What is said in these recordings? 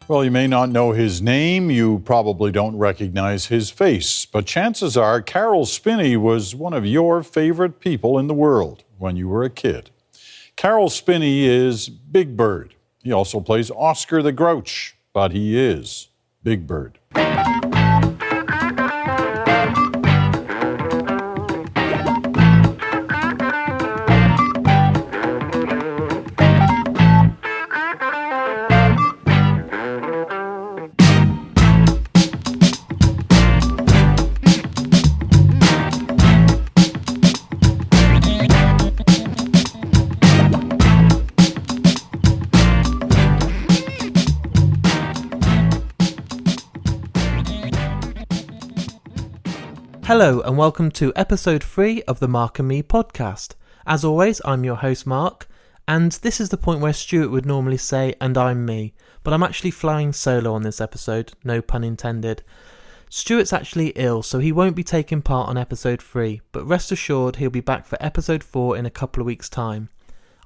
Well, you may not know his name, you probably don't recognize his face, but chances are Caroll Spinney was one of your favorite people in the world when you were a kid. Caroll Spinney is Big Bird. He also plays Oscar the Grouch, but he is Big Bird. Hello and welcome to episode 3 of the Mark and Me podcast. As always, I'm your host Mark, and this is the point where Stuart would normally say, and I'm me, but I'm actually flying solo on this episode, no pun intended. Stuart's actually ill, so he won't be taking part on episode 3, but rest assured he'll be back for episode 4 in a couple of weeks' time.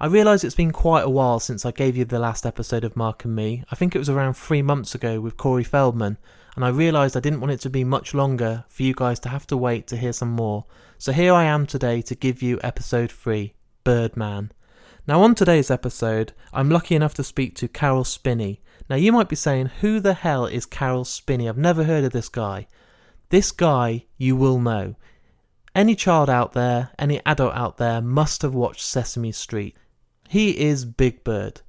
I realise it's been quite a while since I gave you the last episode of Mark and Me. I think it was around 3 months ago with Corey Feldman, and I realised I didn't want it to be much longer for you guys to have to wait to hear some more. So here I am today to give you episode 3, Birdman. Now on today's episode, I'm lucky enough to speak to Caroll Spinney. Now you might be saying, who the hell is Caroll Spinney? I've never heard of this guy. This guy you will know. Any child out there, any adult out there must have watched Sesame Street. He is Big Bird.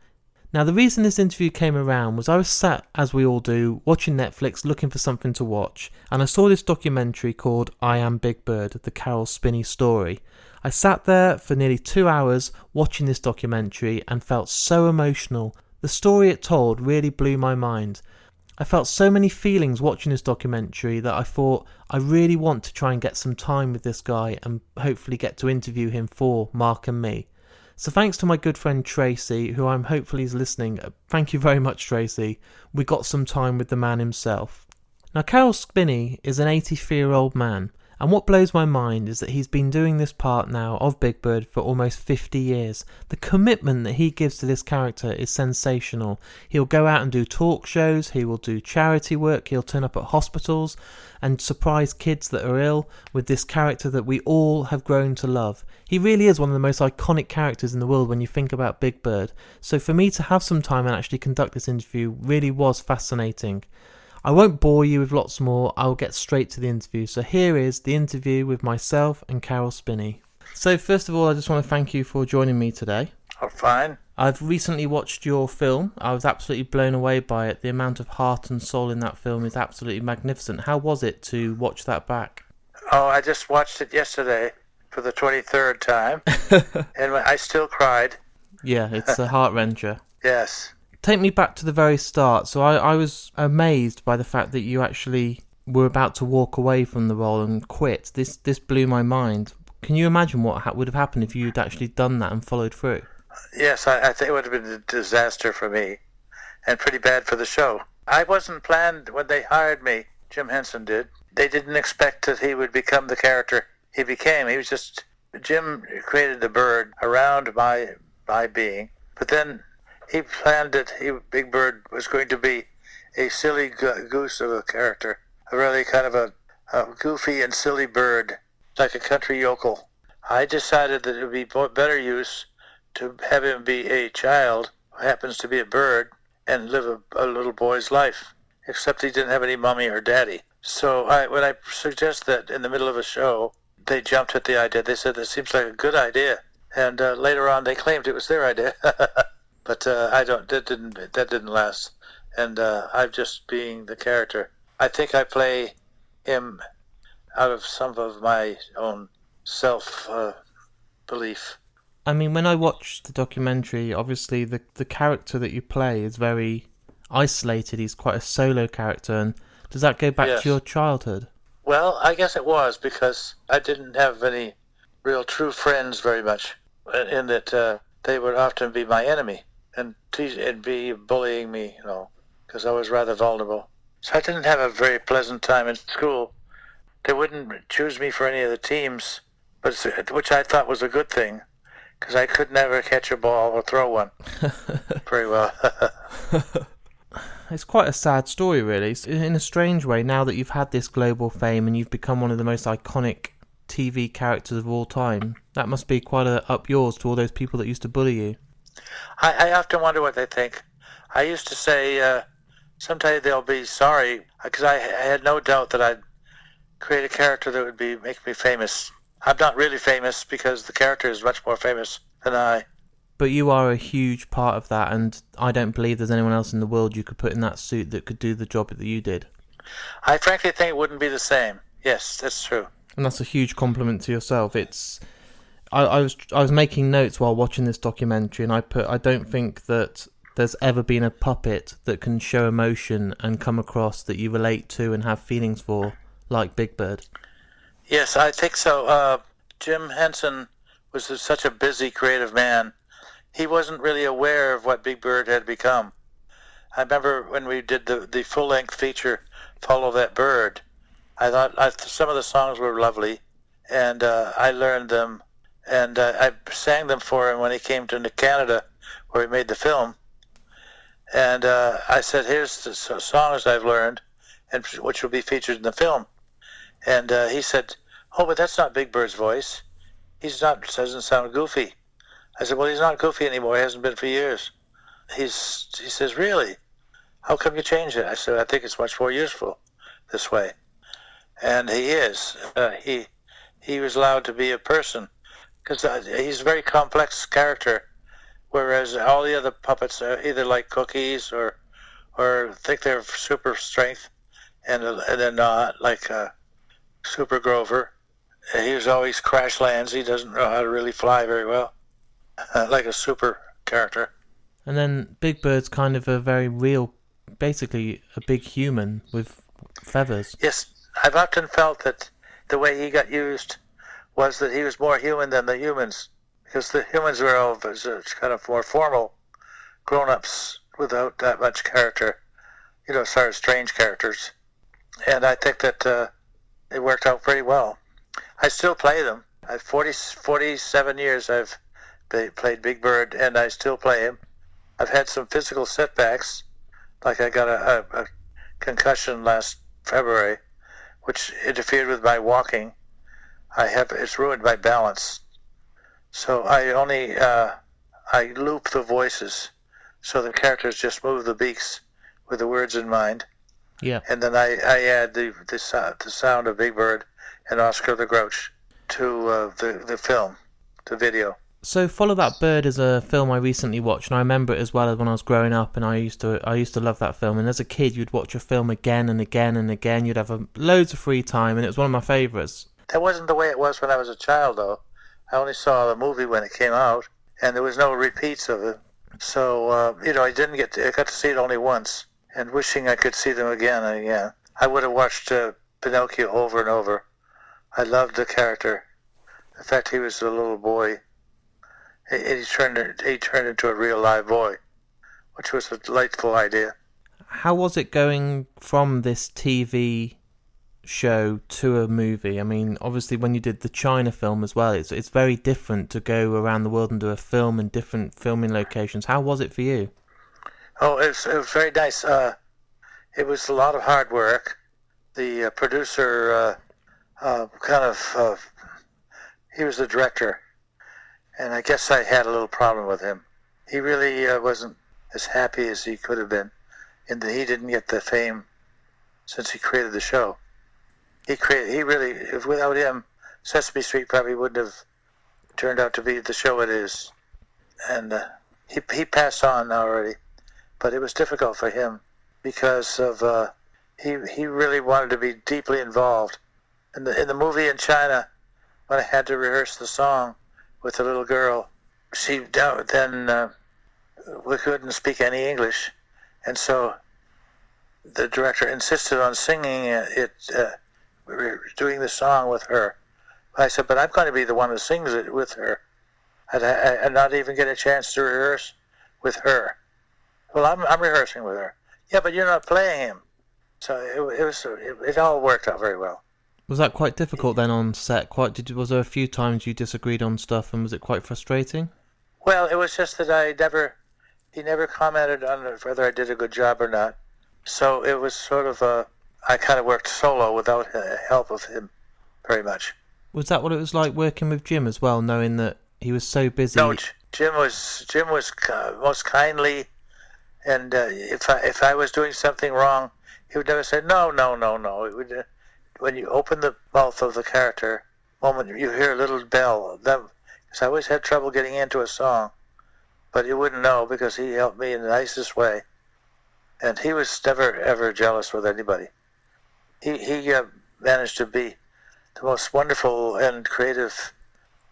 Now the reason this interview came around was I was sat, as we all do, watching Netflix looking for something to watch, and I saw this documentary called I Am Big Bird, the Caroll Spinney story. I sat there for nearly 2 hours watching this documentary and felt so emotional. The story it told really blew my mind. I felt so many feelings watching this documentary that I thought I really want to try and get some time with this guy and hopefully get to interview him for Mark and Me. So thanks to my good friend Tracy, who I'm hopefully is listening. Thank you very much, Tracy. We got some time with the man himself. Now, Caroll Spinney is an 83-year-old man, and what blows my mind is that he's been doing this part now of Big Bird for almost 50 years. The commitment that he gives to this character is sensational. He'll go out and do talk shows, he will do charity work, he'll turn up at hospitals and surprise kids that are ill with this character that we all have grown to love. He really is one of the most iconic characters in the world when you think about Big Bird. So for me to have some time and actually conduct this interview really was fascinating. I won't bore you with lots more, I'll get straight to the interview. So here is the interview with myself and Caroll Spinney. So first of all, I just want to thank you for joining me today. Oh, fine. I've recently watched your film. I was absolutely blown away by it. The amount of heart and soul in that film is absolutely magnificent. How was it to watch that back? Oh, I just watched it yesterday for the 23rd time, and I still cried. Yeah, it's a heart-wrencher. Yes. Take me back to the very start. So I was amazed by the fact that you actually were about to walk away from the role and quit. This blew my mind. Can you imagine what would have happened if you'd actually done that and followed through? Yes, I think it would have been a disaster for me and pretty bad for the show. I wasn't planned when they hired me. Jim Henson did. They didn't expect that he would become the character he became. He was just... Jim created the bird around my being, but then he planned that Big Bird was going to be a silly goose of a character, a really kind of a goofy and silly bird, like a country yokel. I decided that it would be better use to have him be a child who happens to be a bird and live a little boy's life, except he didn't have any mommy or daddy. So when I suggest that in the middle of a show, they jumped at the idea. They said, "This seems like a good idea." And later on, they claimed it was their idea. But that didn't last. And I'm just being the character. I think I play him out of some of my own self-belief. I mean, when I watched the documentary, obviously the character that you play is very isolated. He's quite a solo character. And does that go back to your childhood? Well, I guess it was, because I didn't have any real true friends very much, in that they would often be my enemy and be bullying me, because I was rather vulnerable. So I didn't have a very pleasant time in school. They wouldn't choose me for any of the teams, which I thought was a good thing, because I could never catch a ball or throw one very well. it's quite a sad story, really. In a strange way, now that you've had this global fame and you've become one of the most iconic TV characters of all time, that must be quite a up yours to all those people that used to bully you. I often wonder what they think. I used to say, someday they'll be sorry, because I had no doubt that I'd create a character that would make me famous. I'm not really famous because the character is much more famous than I. But you are a huge part of that, and I don't believe there's anyone else in the world you could put in that suit that could do the job that you did. I frankly think it wouldn't be the same. Yes, that's true. And that's a huge compliment to yourself. I was making notes while watching this documentary, and I don't think that there's ever been a puppet that can show emotion and come across that you relate to and have feelings for like Big Bird. Yes, I think so. Jim Henson was such a busy, creative man. He wasn't really aware of what Big Bird had become. I remember when we did the full-length feature, Follow That Bird, I thought some of the songs were lovely, and I learned them, and I sang them for him when he came to Canada, where we made the film. And I said, here's the songs I've learned, and which will be featured in the film. And he said, oh, but that's not Big Bird's voice. Doesn't sound goofy. I said, well, he's not goofy anymore. He hasn't been for years. He says, really? How come you changed it? I said, I think it's much more useful this way. And he is. He was allowed to be a person, because he's a very complex character, whereas all the other puppets are either like cookies or think they're super strength, and they're not, like Super Grover. He was always crash lands. He doesn't know how to really fly very well, like a super character. And then Big Bird's kind of a very real, basically a big human with feathers. Yes, I've often felt that the way he got used was that he was more human than the humans, because the humans were all kind of more formal grown-ups without that much character, sort of strange characters. And I think that it worked out pretty well. I still play them. 47 years I've played Big Bird, and I still play him. I've had some physical setbacks, like I got a concussion last February, which interfered with my walking. It's ruined my balance. So I loop the voices, so the characters just move the beaks with the words in mind. Yeah. And then I add the sound of Big Bird and Oscar the Grouch to the film, the video. So Follow That Bird is a film I recently watched, and I remember it as well as when I was growing up, and I used to love that film. And as a kid, you'd watch a film again and again and again. You'd have loads of free time, and it was one of my favourites. That wasn't the way it was when I was a child, though. I only saw the movie when it came out, and there was no repeats of it. So I got to see it only once, and wishing I could see them again and again. I would have watched Pinocchio over and over. I loved the character. In fact, he was a little boy. He turned into a real live boy, which was a delightful idea. How was it going from this TV show to a movie? I mean, obviously when you did the China film as well, it's very different to go around the world and do a film in different filming locations. How was it for you? Oh, it was very nice. It was a lot of hard work. The producer he was the director, and I guess I had a little problem with him. He really wasn't as happy as he could have been, in that he didn't get the fame since he created the show. Without him, Sesame Street probably wouldn't have turned out to be the show it is. And he passed on already, but it was difficult for him because of he really wanted to be deeply involved. In the movie in China, when I had to rehearse the song with the little girl, we couldn't speak any English, and so the director insisted on singing doing the song with her. I said, but I'm going to be the one who sings it with her. I'd not even get a chance to rehearse with her. Well, I'm rehearsing with her. Yeah, but you're not playing him. So it all worked out very well. Was that quite difficult then on set? Was there a few times you disagreed on stuff, and was it quite frustrating? Well, it was just that he never commented on whether I did a good job or not. So it was sort of I kind of worked solo without help of him very much. Was that what it was like working with Jim as well, knowing that he was so busy? No, Jim was most kindly, and if I was doing something wrong, he would never say no. It would, when you open the mouth of the character, moment you hear a little bell. Because I always had trouble getting into a song, but he wouldn't know because he helped me in the nicest way, and he was never ever jealous with anybody. He managed to be the most wonderful and creative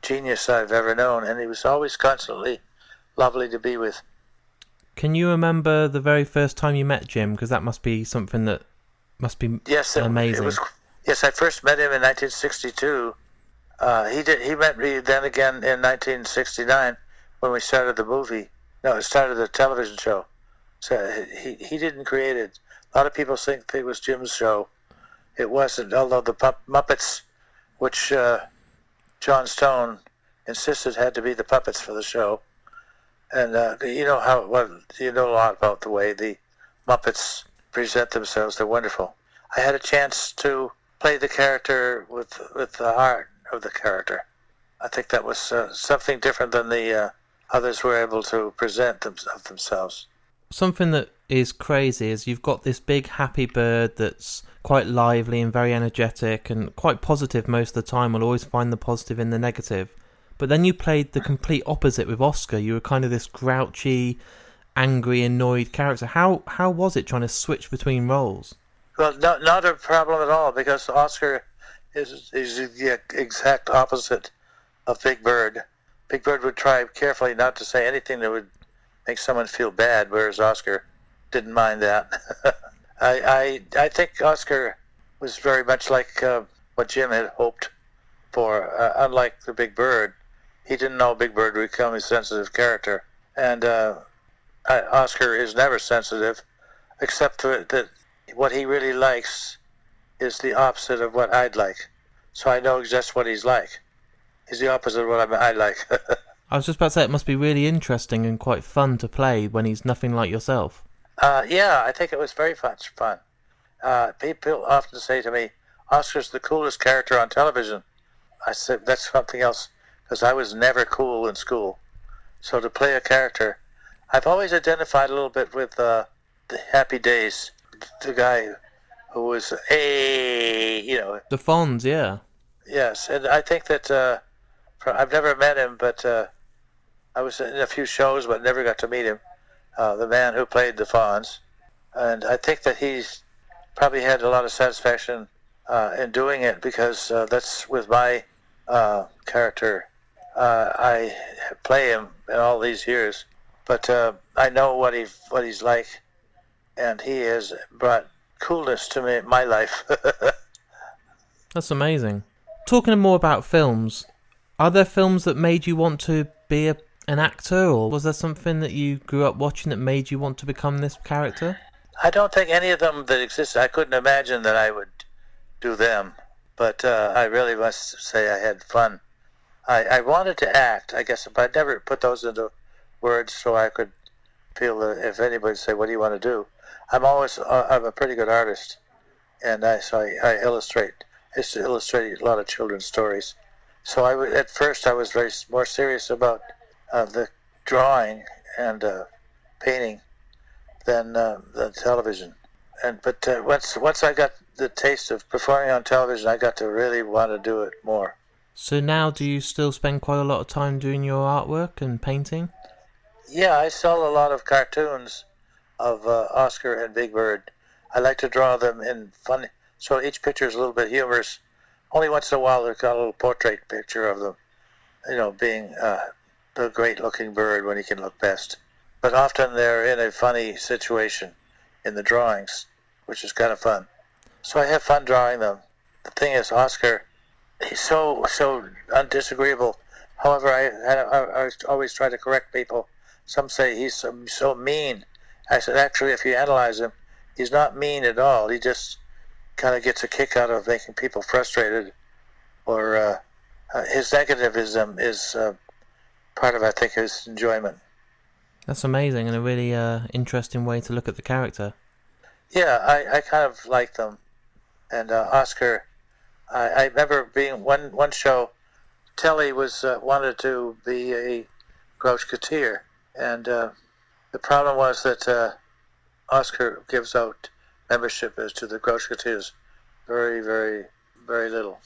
genius I've ever known, and he was always constantly lovely to be with. Can you remember the very first time you met Jim? Because that must be something that must be amazing. Yes, I first met him in 1962. He met me then again in 1969 when we started the movie. No, it started the television show. So he didn't create it. A lot of people think it was Jim's show. It wasn't, although the Muppets, which John Stone insisted had to be the puppets for the show. And you know you know a lot about the way the Muppets present themselves. They're wonderful. I had a chance to play the character with the heart of the character. I think that was something different than the others were able to present of themselves. Something that is crazy is you've got this big happy bird that's quite lively and very energetic and quite positive most of the time. We'll always find the positive in the negative. But then you played the complete opposite with Oscar. You were kind of this grouchy, angry, annoyed character. How was it trying to switch between roles? Well, not a problem at all, because Oscar is the exact opposite of Big Bird. Big Bird would try carefully not to say anything that would make someone feel bad, whereas Oscar didn't mind that. I think Oscar was very much like what Jim had hoped for. Unlike the Big Bird, he didn't know Big Bird would become a sensitive character, and Oscar is never sensitive, except that what he really likes is the opposite of what I'd like. So I know just what he's like. He's the opposite of what I like. I was just about to say, it must be really interesting and quite fun to play when he's nothing like yourself. Yeah, I think it was very much fun. People often say to me, Oscar's the coolest character on television. I said, that's something else, because I was never cool in school. So to play a character, I've always identified a little bit with the Happy Days, the guy who was, you know. The Fonz, yeah. Yes, and I think that, I've never met him, but I was in a few shows, but never got to meet him. The man who played the Fonz, and I think that he's probably had a lot of satisfaction in doing it, because that's with my character. I play him in all these years, but I know what he's like, and he has brought coolness to my life. That's amazing. Talking more about films, are there films that made you want to be an actor, or was there something that you grew up watching that made you want to become this character? I don't think any of them that exist. I couldn't imagine that I would do them, but I really must say I had fun. I wanted to act, I guess, but I never put those into words so I could feel that if anybody say, what do you want to do? I'm a pretty good artist, and I illustrate. I used to illustrate a lot of children's stories. So at first I was more serious about the drawing and painting than the television. But once I got the taste of performing on television, I got to really want to do it more. So now do you still spend quite a lot of time doing your artwork and painting? Yeah, I sell a lot of cartoons of Oscar and Big Bird. I like to draw them in funny, so each picture is a little bit humorous. Only once in a while they've got a little portrait picture of them, being the great-looking bird when he can look best. But often they're in a funny situation in the drawings, which is kind of fun. So I have fun drawing them. The thing is, Oscar, he's so disagreeable. However, I always try to correct people. Some say he's so mean. I said, actually, if you analyze him, he's not mean at all. He just kind of gets a kick out of making people frustrated, or his negativism is part of, I think, his enjoyment. That's amazing, and a really interesting way to look at the character. Yeah, I kind of liked them. And Oscar, I remember being one show, Telly was wanted to be a Grouch-Coutier, and the problem was that Oscar gives out membership as to the Grouch-Coutiers very, very, very little.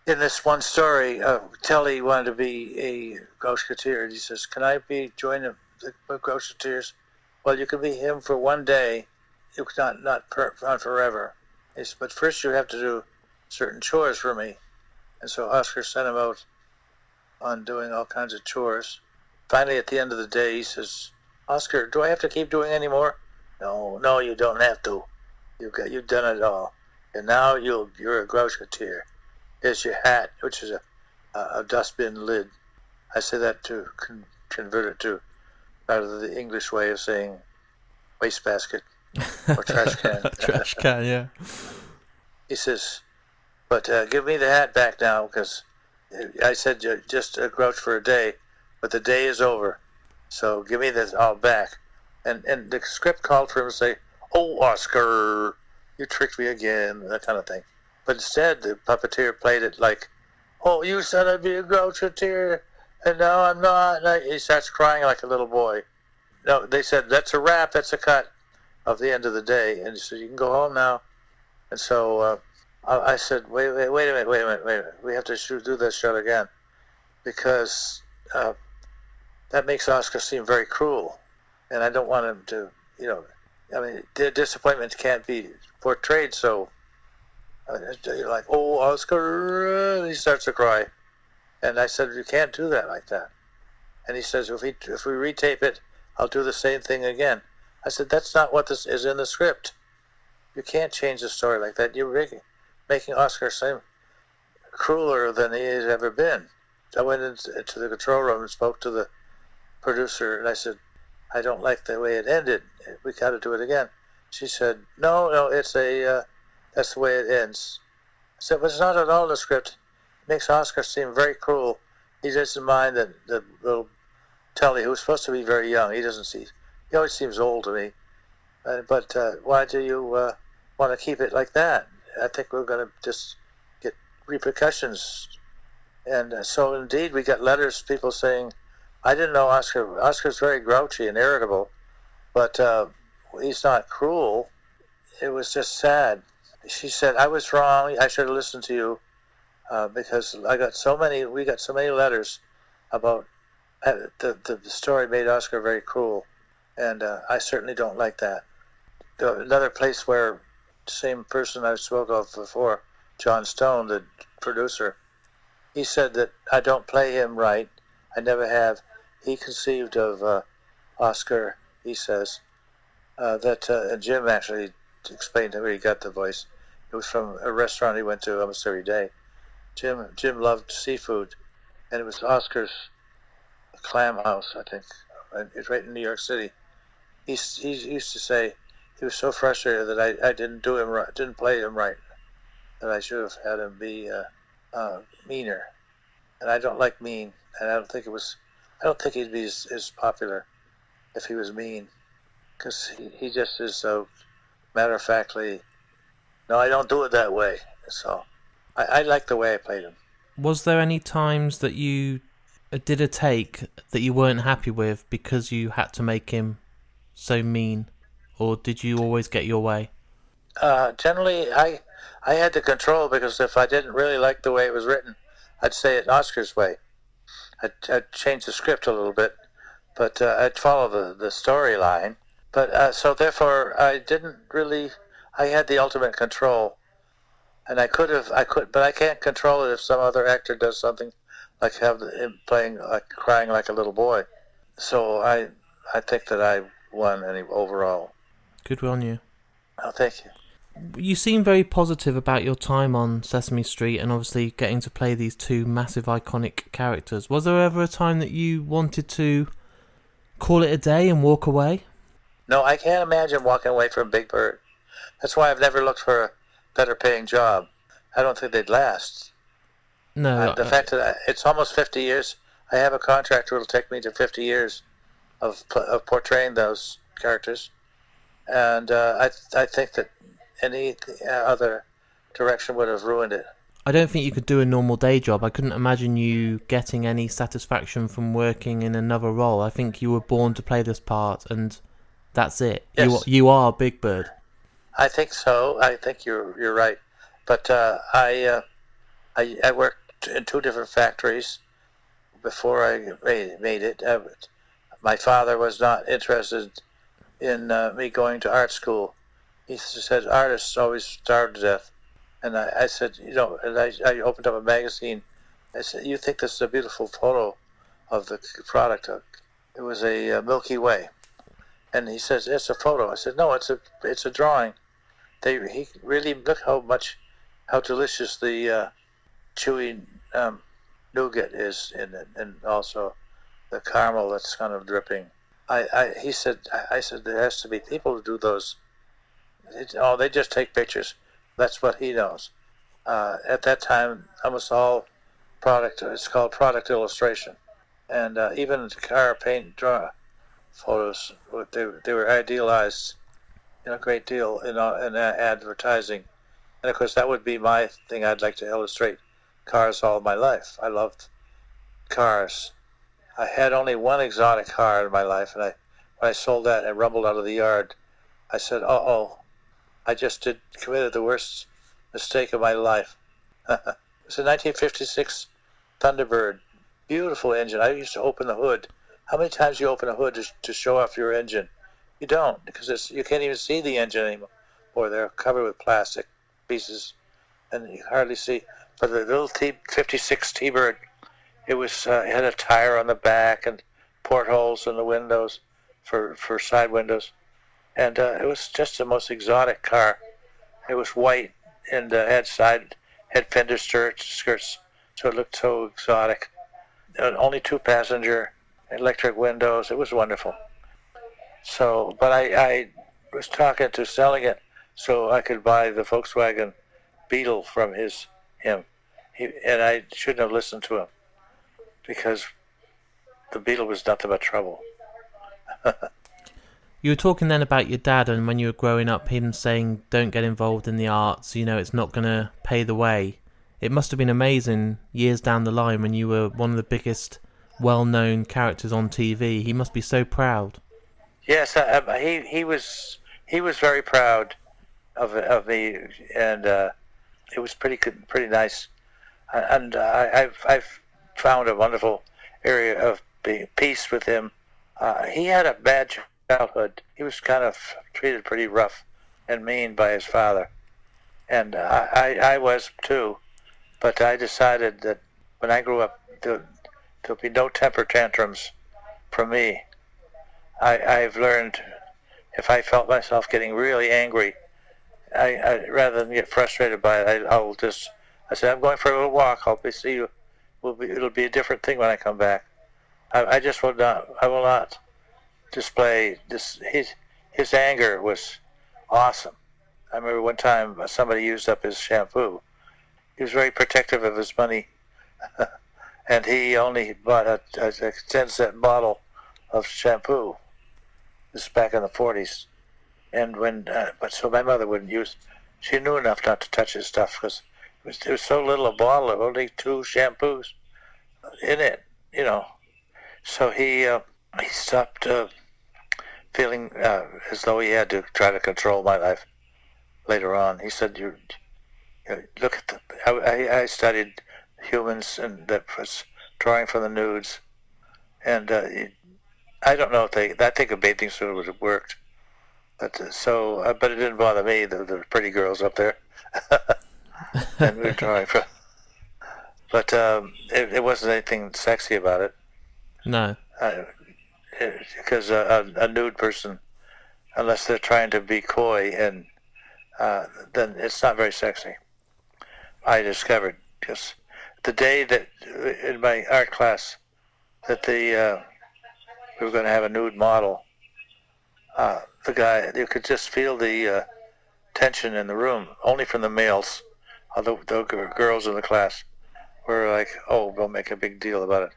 In this one story, Telly wanted to be a Grouch-Coutier, and he says, "Can I join the Grouch-Coutiers?" "Well, you can be him for one day, you not forever. He said, "But first you have to do certain chores for me." And so Oscar sent him out on doing all kinds of chores. Finally, at the end of the day, he says, "Oscar, do I have to keep doing any more?" No, you don't have to. You've done it all, and now you're a Grouch-Coutier. Here's your hat, which is a dustbin lid. I say that to convert it to rather the English way of saying wastebasket or trash can. Trash can, yeah. He says, "But give me the hat back now, because I said you're just a grouch for a day, but the day is over. So give me this all back." And the script called for him to say, "Oh, Oscar, you tricked me again," that kind of thing. But instead, the puppeteer played it like, "Oh, you said I'd be a Grouch-Coutier, and now I'm not." And he starts crying like a little boy. No, they said, "That's a wrap, that's a cut of the end of the day." And he said, "You can go home now." And so I said, wait a minute. We have to do this shot again, because that makes Oscar seem very cruel. And I don't want him to, the disappointment can't be portrayed so, like, "Oh, Oscar," and he starts to cry. And I said, "You can't do that like that." And he says, if we retape it, I'll do the same thing again. I said, "That's not what this is in the script. You can't change the story like that. You're making Oscar seem crueler than he has ever been." I went into the control room and spoke to the producer, and I said, "I don't like the way it ended. We got to do it again." She said, No, that's the way it ends." I said, "But it's not at all in the script. It makes Oscar seem very cruel. He doesn't mind that the little Telly, who's supposed to be very young, he always seems old to me. But why do you want to keep it like that? I think we're going to just get repercussions." And so indeed we got letters, people saying, "I didn't know Oscar's very grouchy and irritable, but he's not cruel." It was just sad. She said, "I was wrong. I should have listened to you, because we got so many letters about the story made Oscar very cruel, and I certainly don't like that." Another place where the same person I spoke of before, John Stone, the producer, he said that I don't play him right. I never have. He conceived of Oscar, he says, and Jim actually explained where he got the voice. It was from a restaurant he went to almost every day. Jim loved seafood, and it was Oscar's Clam House, I think. It's right in New York City. He used to say he was so frustrated that I didn't play him right, that I should have had him be meaner. And I don't like mean, and I don't think he'd be as popular if he was mean, because he just is so matter-of-factly, "No, I don't do it that way." So I like the way I played him. Was there any times that you did a take that you weren't happy with because you had to make him so mean, or did you always get your way? Generally, I had to control, because if I didn't really like the way it was written, I'd say it in Oscar's way. I'd change the script a little bit, but I'd follow the storyline. But so therefore, I had the ultimate control, and I could, but I can't control it if some other actor does something, like have him playing, like crying like a little boy. So I think that I won overall. Good on you. Oh, thank you. You seem very positive about your time on Sesame Street, and obviously getting to play these two massive iconic characters. Was there ever a time that you wanted to call it a day and walk away? No, I can't imagine walking away from Big Bird. That's why I've never looked for a better paying job. I don't think they'd last. No. The fact that it's almost 50 years, I have a contract that will take me to 50 years of portraying those characters. and I think that any other direction would have ruined it. I don't think you could do a normal day job. I couldn't imagine you getting any satisfaction from working in another role. I think you were born to play this part, and that's it. Yes. You are Big Bird. I think so. I think you're right. But I worked in 2 different factories before I made it. My father was not interested in me going to art school. He said artists always starve to death. And I said, and I opened up a magazine. I said, you think this is a beautiful photo of the product? It was a Milky Way. And he says, it's a photo. I said, no, it's a drawing. He really, look how delicious the chewy nougat is in it, and also the caramel that's kind of dripping. I said, there has to be people who do those. They just take pictures. That's what he knows. At that time, almost all product, it's called product illustration. And even car paint draw photos, they were idealized a great deal in advertising. And of course, that would be my thing. I'd like to illustrate cars all my life. I loved cars. I had only one exotic car in my life, and when I sold that and rumbled out of the yard, I said, I just committed the worst mistake of my life. It was a 1956 Thunderbird. Beautiful engine. I used to open the hood. How many times you open a hood to show off your engine? You don't, because you can't even see the engine anymore. Or they're covered with plastic pieces, and you hardly see. But the little 56 T-Bird, it had a tire on the back and portholes in the windows for side windows. And it was just the most exotic car. It was white and had fender skirts, so it looked so exotic. Only 2-passenger, electric windows. It was wonderful. So, but I was talking to selling it so I could buy the Volkswagen Beetle from him. And I shouldn't have listened to him, because the Beetle was nothing but trouble. You were talking then about your dad, and when you were growing up, him saying, don't get involved in the arts, it's not going to pay the way. It must have been amazing years down the line when you were one of the biggest well-known characters on TV. He must be so proud. Yes, he was very proud of me, and it was pretty nice. And I've found a wonderful area of peace with him. He had a bad childhood. He was kind of treated pretty rough and mean by his father, and I was too. But I decided that when I grew up, there'll be no temper tantrums from me. I've learned, if I felt myself getting really angry, I rather than get frustrated by it, I said, I'm going for a little walk. See you. It'll be a different thing when I come back. I will not display this. His anger was awesome. I remember one time somebody used up his shampoo. He was very protective of his money, and he only bought a 10-cent bottle of shampoo. This is back in the 40s, and so my mother wouldn't use. She knew enough not to touch his stuff, because it was so little a bottle of only 2 shampoos in it, So he stopped feeling as though he had to try to control my life. Later on, he said, "You look at I studied humans, and that was drawing from the nudes, and I don't know if I think a bathing suit would have worked, but but it didn't bother me. The pretty girls up there, and we were drawing from. But it wasn't anything sexy about it. No. Because a nude person, unless they're trying to be coy, and then it's not very sexy. I discovered, because the day that in my art class that we were going to have a nude model, the guy, you could just feel the tension in the room, only from the males. Although the girls in the class were like, "Oh, we'll make a big deal about it,"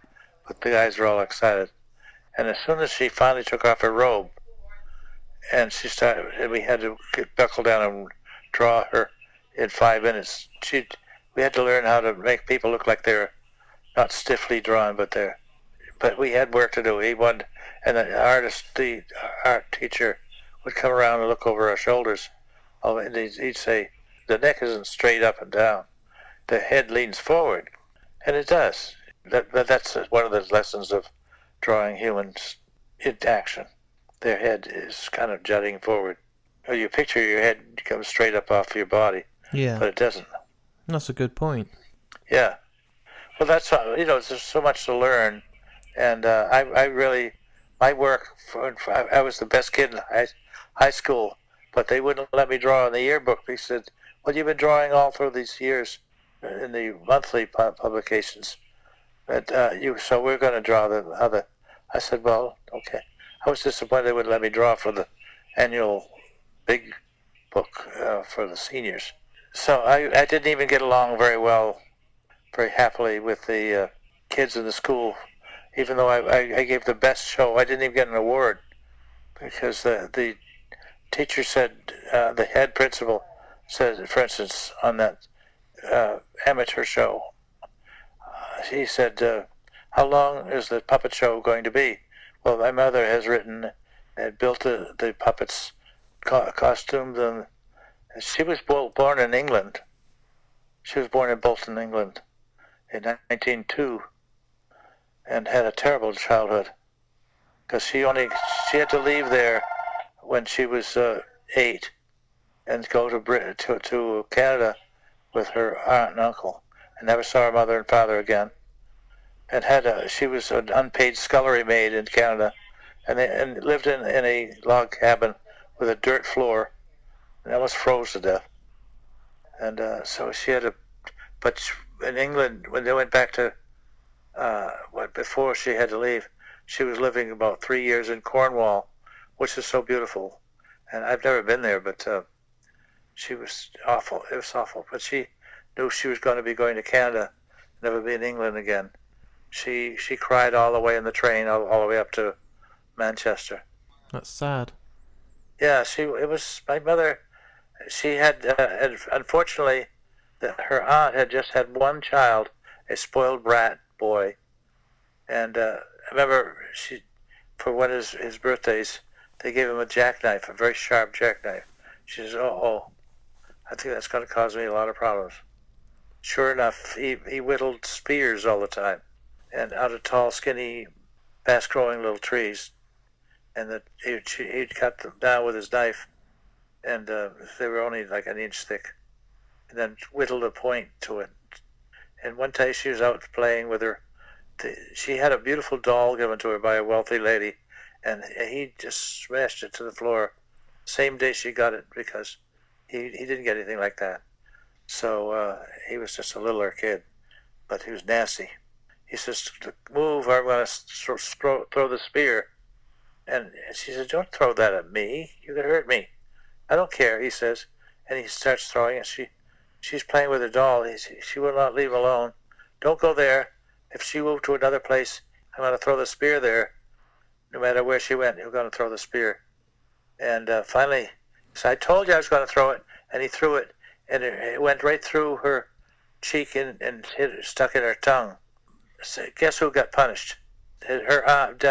but the guys were all excited. And as soon as she finally took off her robe, and we had to buckle down and draw her in 5 minutes. We had to learn how to make people look like they're not stiffly drawn, but we had work to do. And the art teacher would come around and look over our shoulders. And he'd say, the neck isn't straight up and down. The head leans forward. And it does. That's one of the lessons of drawing humans in action. Their head is kind of jutting forward. Or you picture your head comes straight up off your body. Yeah. But it doesn't. That's a good point. Yeah. Well, that's how, there's so much to learn. And my work, I was the best kid in high school, but they wouldn't let me draw in the yearbook. They said, well, you've been drawing all through these years in the monthly publications. So we're going to draw the other. I said, well, okay. I was disappointed they wouldn't let me draw for the annual big book for the seniors. So I didn't even get along very happily with the kids in the school. Even though I gave the best show, I didn't even get an award because the teacher said, the head principal said, for instance, on that amateur show, he said, how long is the puppet show going to be? Well, my mother has written and built the puppets' costumes, and she was born in England. She was born in Bolton, England in 1902 and had a terrible childhood because she had to leave there when she was 8 and go to Canada with her aunt and uncle, and never saw her mother and father again. And she was an unpaid scullery maid in Canada, and lived in a log cabin with a dirt floor, and almost froze to death. And so she had but in England, when they went back to before she had to leave, she was living about 3 years in Cornwall, which is so beautiful. And I've never been there, but she was awful. It was awful. But she knew she was going to be going to Canada, never be in England again. She cried all the way in the train, all the way up to Manchester. That's sad. Yeah, it was my mother. She had, unfortunately, her aunt had just had one child, a spoiled brat boy. And I remember for one of his birthdays, they gave him a jackknife, a very sharp jackknife. She says, oh, I think that's going to cause me a lot of problems. Sure enough, he whittled spears all the time, and out of tall, skinny, fast-growing little trees. And he'd cut them down with his knife, and they were only like an inch thick, and then whittled a point to it. And one day she was out playing with her. She had a beautiful doll given to her by a wealthy lady, and he just smashed it to the floor. Same day she got it, because he didn't get anything like that. So he was just a littler kid, but he was nasty. He says, move or I'm going to throw the spear. And she says, don't throw that at me. You could hurt me. I don't care, he says. And he starts throwing it. She's playing with her doll. She will not leave alone. Don't go there. If she moved to another place, I'm going to throw the spear there. No matter where she went, you're going to throw the spear. And finally, he said, I told you I was going to throw it. And he threw it. And it went right through her cheek and stuck in her tongue. So guess who got punished? Her aunt,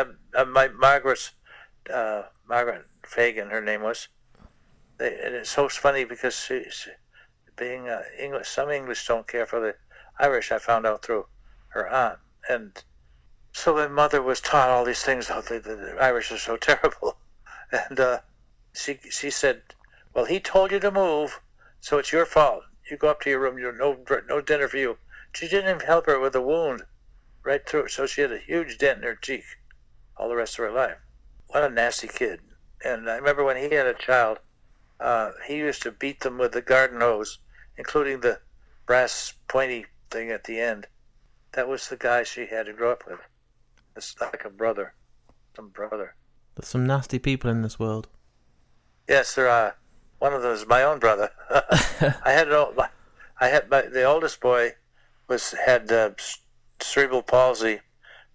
Margaret Fagan, her name was. And it's so funny because she being English, some English don't care for the Irish. I found out through her aunt, and so my mother was taught all these things. How the Irish are so terrible, and she said, "Well, he told you to move, so it's your fault. You go up to your room. No dinner for you." She didn't even help her with the wound, right through. So she had a huge dent in her cheek, all the rest of her life. What a nasty kid! And I remember when he had a child, he used to beat them with the garden hose, including the brass pointy thing at the end. That was the guy she had to grow up with. It's like a brother, some brother. There's some nasty people in this world. Yes, there are. One of them is my own brother. The oldest boy had cerebral palsy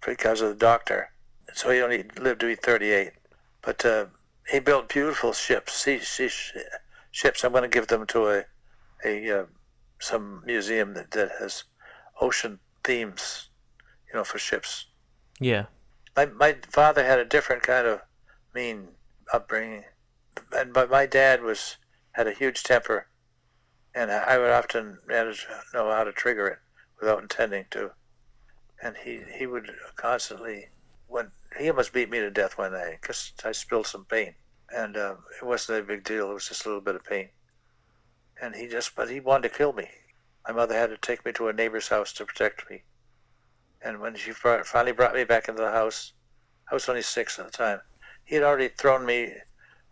because of the doctor, so he only lived to be 38. But he built beautiful ships, ships. I'm going to give them to some museum that has ocean themes, for ships. Yeah. My father had a different kind of mean upbringing, but my dad had a huge temper, and I would often know how to trigger it without intending to. And he would constantly, he almost beat me to death one day because I spilled some paint, and it wasn't a big deal. It was just a little bit of paint, and but he wanted to kill me. My mother had to take me to a neighbor's house to protect me. And when she finally brought me back into the house, I was only 6 at the time. He had already thrown me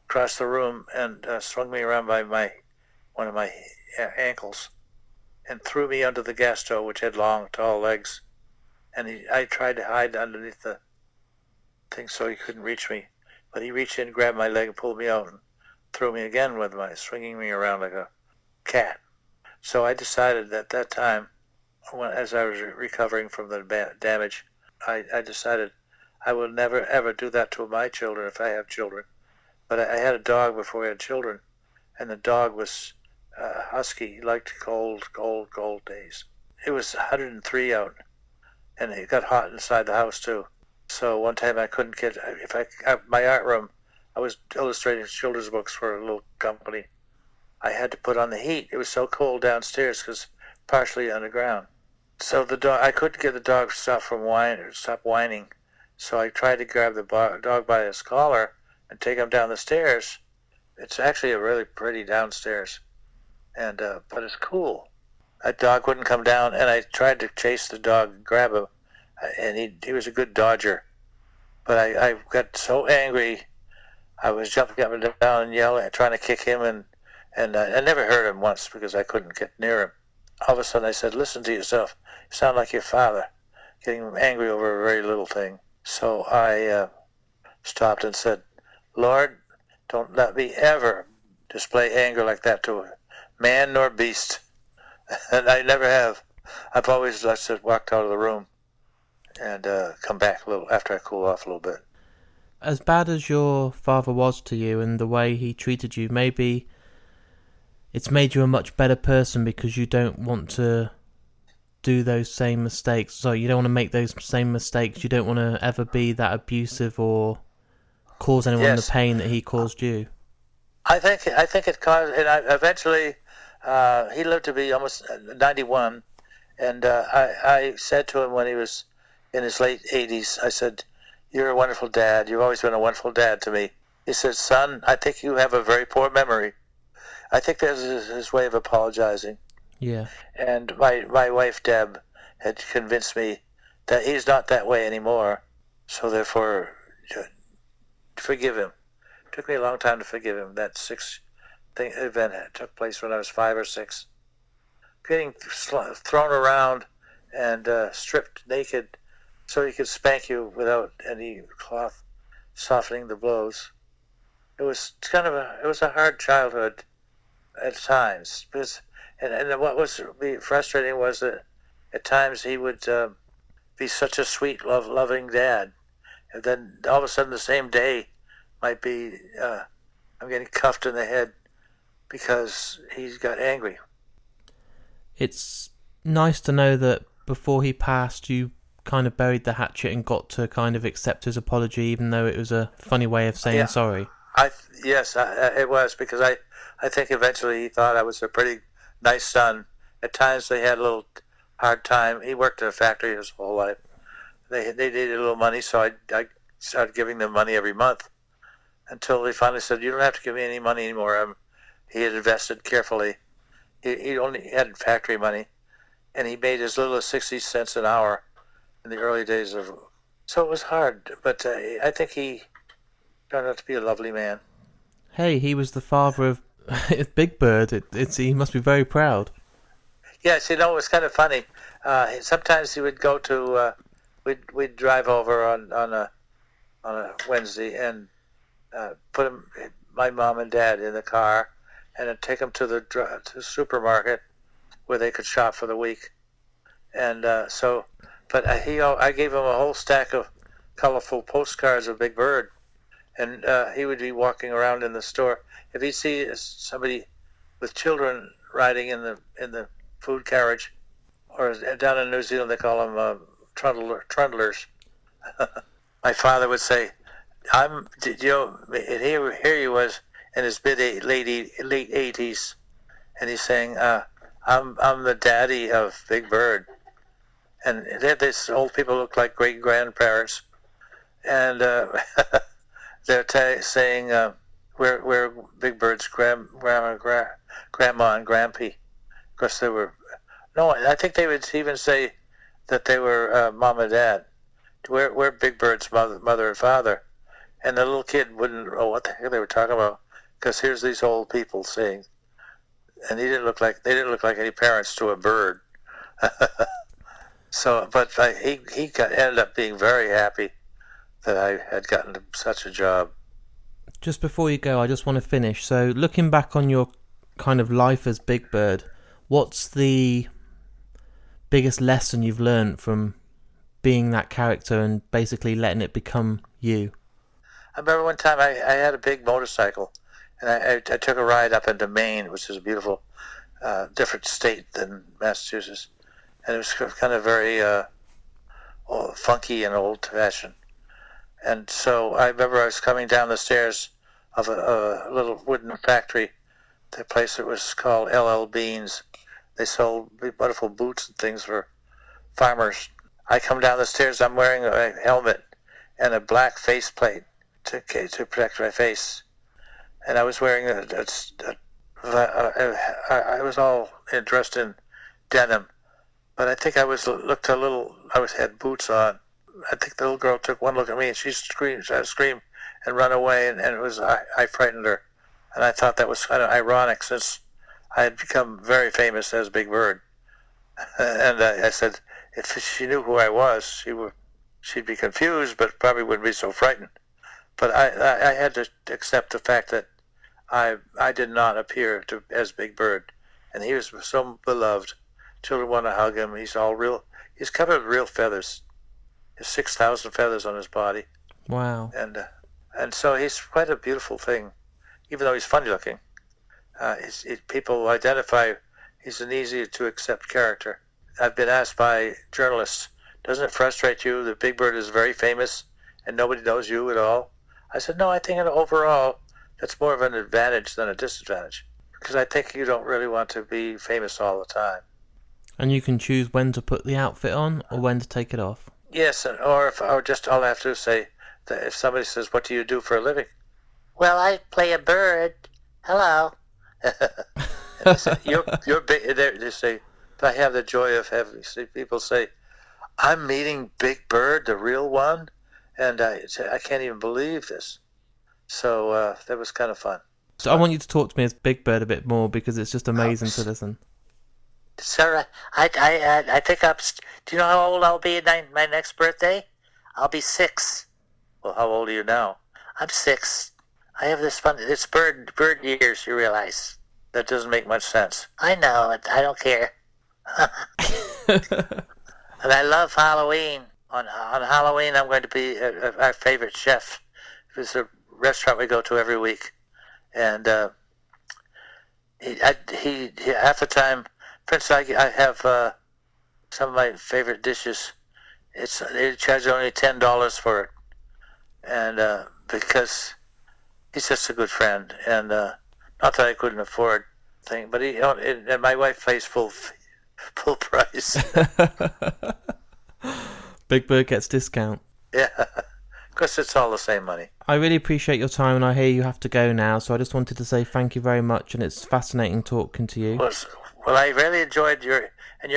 across the room and swung me around by one of my ankles and threw me under the gas stove, which had long, tall legs. And I tried to hide underneath the thing so he couldn't reach me. But he reached in, grabbed my leg, and pulled me out and threw me again swinging me around like a cat. So I decided at that time, as I was recovering from the damage, I decided I will never, ever do that to my children if I have children. But I had a dog before we had children, and the dog was husky. He liked cold days. It was 103 out, and it got hot inside the house too. So one time I couldn't get, my art room, I was illustrating children's books for a little company. I had to put on the heat. It was so cold downstairs because partially underground. So I couldn't get the dog to stop whining. So I tried to grab the dog by his collar and take him down the stairs. It's actually a really pretty downstairs, and but it's cool. That dog wouldn't come down, and I tried to chase the dog and grab him, and he was a good dodger. But I got so angry, I was jumping up and down and yelling, trying to kick him, and I never hurt him once because I couldn't get near him. All of a sudden I said, "Listen to yourself. You sound like your father," getting angry over a very little thing. So I stopped and said, "Lord, don't let me ever display anger like that to a man nor beast." And I never have. I've always just walked out of the room and come back a little after I cool off a little bit. As bad as your father was to you and the way he treated you, maybe it's made you a much better person because you don't want to do those same mistakes. So you don't want to make those same mistakes. You don't want to ever be that abusive or cause anyone the pain that he caused you. I think it caused, and eventually he lived to be almost 91, and I said to him when he was in his late 80s, I said, "You're a wonderful dad. You've always been a wonderful dad to me." He said, "Son, I think you have a very poor memory." I think that's his way of apologizing. Yeah. And my wife, Deb, had convinced me that he's not that way anymore, so therefore forgive him. It took me a long time to forgive him. That event took place when I was 5 or 6. Getting thrown around and stripped naked so he could spank you without any cloth softening the blows. It was a hard childhood at times, and what was frustrating was that at times he would be such a sweet, loving dad, and then all of a sudden the same day might be I'm getting cuffed in the head because he's got angry. It's nice to know that before he passed, you kind of buried the hatchet and got to kind of accept his apology, even though it was a funny way of saying sorry. Yes, it was, because I think eventually he thought I was a pretty nice son. At times they had a little hard time. He worked in a factory his whole life. They needed a little money, so I started giving them money every month until they finally said, "You don't have to give me any money anymore." He had invested carefully. He only had factory money, and he made as little as 60 cents an hour in the early days of. So it was hard, but I think he turned out to be a lovely man. Hey, he was the father of Big Bird. He must be very proud. Yes, it was kind of funny. Sometimes he would go to. We'd drive over on a Wednesday and put my mom and dad in the car, and then take them to the supermarket where they could shop for the week. And I gave him a whole stack of colorful postcards of Big Bird, and he would be walking around in the store. If he see somebody with children riding in the food carriage, or down in New Zealand they call them trundlers. My father would say, and here he was in his late 80s, and he's saying, I'm the daddy of Big Bird. And they had these old people look like great grandparents, and they're saying, we're Big Bird's grandma and grandpa. Of course, they were. No, I think they would even say that they were mom and dad. We're Big Bird's mother and father, and the little kid wouldn't know what the heck they were talking about, because here's these old people saying, and they didn't look like any parents to a bird. So, but he ended up being very happy that I had gotten such a job. Just before you go, I just want to finish. So, looking back on your kind of life as Big Bird, what's the biggest lesson you've learned from being that character and basically letting it become you? I remember one time I had a big motorcycle, and I took a ride up into Maine, which is a beautiful, different state than Massachusetts. And it was kind of very funky and old-fashioned. And so I remember I was coming down the stairs of a little wooden factory, the place that was called LL Beans. They sold wonderful boots and things for farmers. I come down the stairs, I'm wearing a helmet and a black faceplate to protect my face. And I was wearing I was all dressed in denim. But I think I had boots on. I think the little girl took one look at me and she screamed and run away, and it was, I frightened her. And I thought that was kind of ironic, since I had become very famous as Big Bird. And I said, if she knew who I was, she'd be confused, but probably wouldn't be so frightened. But I had to accept the fact that I did not appear as Big Bird, and he was so beloved. Children want to hug him. He's covered with real feathers. He has 6,000 feathers on his body. Wow. And so he's quite a beautiful thing, even though he's funny looking. People identify he's an easy to accept character. I've been asked by journalists, doesn't it frustrate you that Big Bird is very famous and nobody knows you at all? I said, no, I think overall that's more of an advantage than a disadvantage, because I think you don't really want to be famous all the time. And you can choose when to put the outfit on or when to take it off. Yes, or I'll have to say that if somebody says, what do you do for a living? Well, I play a bird. Hello. They say, you're big. They say, I have the joy of having people say, I'm meeting Big Bird, the real one, and I can't even believe this. So that was kind of fun. So I want you to talk to me as Big Bird a bit more, because it's just amazing to listen. Sir, I think do you know how old I'll be at my next birthday? I'll be 6. Well, how old are you now? I'm 6. I have this bird years, you realize. That doesn't make much sense. I know, I don't care. And I love Halloween. On Halloween, I'm going to be our favorite chef. It's a restaurant we go to every week. And he half the time, for instance, I have some of my favorite dishes. They charge only $10 for it, and because he's just a good friend, and not that I couldn't afford thing, but and my wife pays full price. Big Bird gets discount. Yeah, because it's all the same money. I really appreciate your time, and I hear you have to go now, so I just wanted to say thank you very much, and it's fascinating talking to you. Well, I really enjoyed your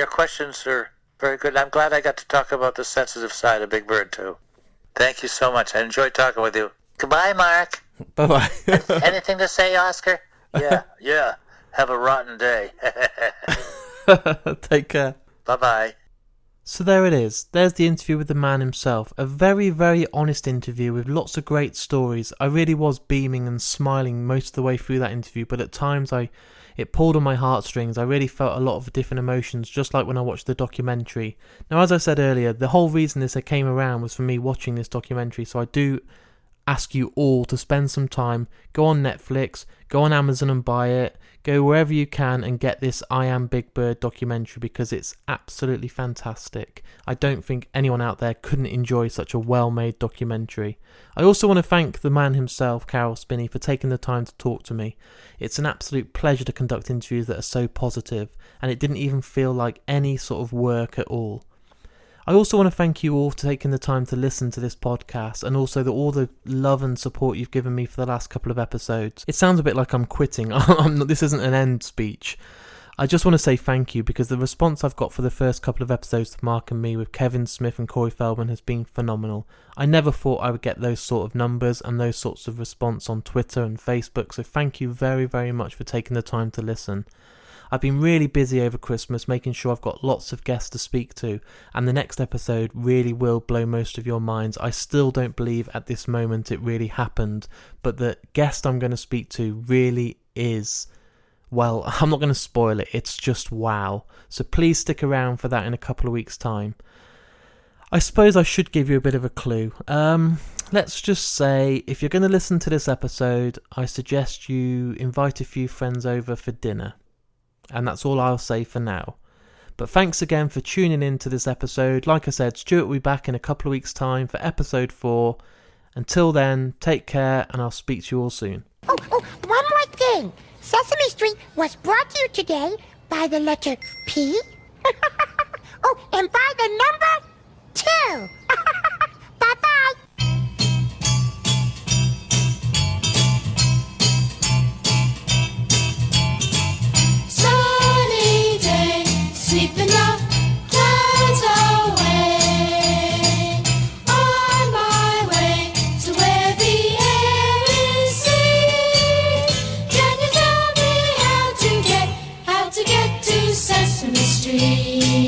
questions are very good. I'm glad I got to talk about the sensitive side of Big Bird, too. Thank you so much. I enjoyed talking with you. Goodbye, Mark. Bye-bye. Anything to say, Oscar? Yeah. Have a rotten day. Take care. Bye-bye. So there it is. There's the interview with the man himself. A very, very honest interview with lots of great stories. I really was beaming and smiling most of the way through that interview, but at times it pulled on my heartstrings. I really felt a lot of different emotions, just like when I watched the documentary. Now, as I said earlier, the whole reason this came around was for me watching this documentary, so I do ask you all to spend some time, go on Netflix, go on Amazon and buy it, go wherever you can and get this I Am Big Bird documentary, because it's absolutely fantastic. I don't think anyone out there couldn't enjoy such a well-made documentary. I also want to thank the man himself, Caroll Spinney, for taking the time to talk to me. It's an absolute pleasure to conduct interviews that are so positive, and it didn't even feel like any sort of work at all. I also want to thank you all for taking the time to listen to this podcast, and also all the love and support you've given me for the last couple of episodes. It sounds a bit like I'm quitting. This isn't an end speech. I just want to say thank you, because the response I've got for the first couple of episodes of Mark and Me with Kevin Smith and Corey Feldman has been phenomenal. I never thought I would get those sort of numbers and those sorts of response on Twitter and Facebook, so thank you very, very much for taking the time to listen. I've been really busy over Christmas making sure I've got lots of guests to speak to, and the next episode really will blow most of your minds. I still don't believe at this moment it really happened, but the guest I'm going to speak to really is, well, I'm not going to spoil it, it's just wow. So please stick around for that in a couple of weeks' time. I suppose I should give you a bit of a clue. Let's just say, if you're going to listen to this episode, I suggest you invite a few friends over for dinner. And that's all I'll say for now. But thanks again for tuning in to this episode. Like I said, Stuart will be back in a couple of weeks' time for episode 4. Until then, take care, and I'll speak to you all soon. Oh, one more thing. Sesame Street was brought to you today by the letter P. And by the number 2. Bye-bye. Sleeping the clouds away, on my way to where the air is sweet. Can you tell me how to get to Sesame Street?